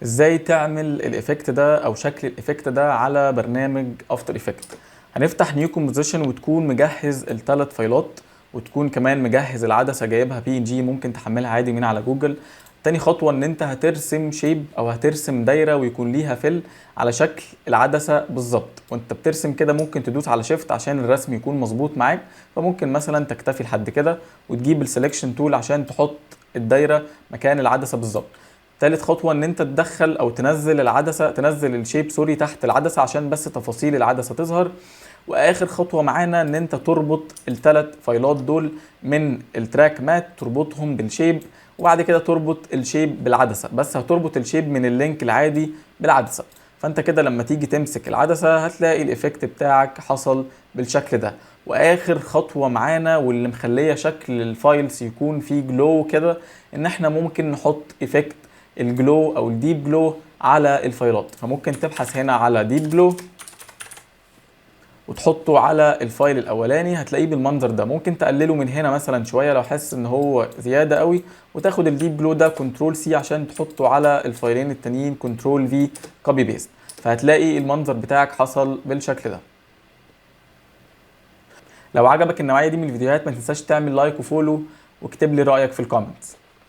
ازاي تعمل الايفكت ده او شكل الايفكت ده على برنامج افتر ايفكت. هنفتح نيو كومبوزيشن وتكون مجهز الثلاث فايلات، وتكون كمان مجهز العدسه جايبها بي ان جي ممكن تحملها عادي من على جوجل. تاني خطوه ان انت هترسم شيب او هترسم دايره ويكون ليها فيل على شكل العدسه بالظبط، وانت بترسم كده ممكن تدوس على شيفت عشان الرسم يكون مظبوط معاك. فممكن مثلا تكتفي لحد كده وتجيب السلكشن تول عشان تحط الدايره مكان العدسه بالظبط. تالت خطوة ان انت تدخل او تنزل العدسة، تنزل الشيب تحت العدسة عشان بس تفاصيل العدسة تظهر. واخر خطوة معانا ان انت تربط الثلاث فايلات دول من التراك مات، تربطهم بالشيب، وبعد كده تربط الشيب بالعدسة، بس هتربط الشيب من اللينك العادي بالعدسة. فانت كده لما تيجي تمسك العدسة هتلاقي الايفكت بتاعك حصل بالشكل ده. واخر خطوة معانا واللي مخلية شكل الفايلز يكون فيه جلو كده، ان احنا ممكن نحط ايفكت الجلو او الديب جلو على الفايلات. فممكن تبحث هنا على ديب جلو وتحطه على الفايل الاولاني، هتلاقيه بالمنظر ده. ممكن تقلله من هنا مثلا شويه لو حاسس ان هو زياده قوي، وتاخد الديب جلو ده كنترول سي عشان تحطه على الفايلين التانيين كنترول في كوبي بيست. فهتلاقي المنظر بتاعك حصل بالشكل ده. لو عجبك النوعيه دي من الفيديوهات ما تنساش تعمل لايك وفولو، واكتب لي رايك في الكومنتس.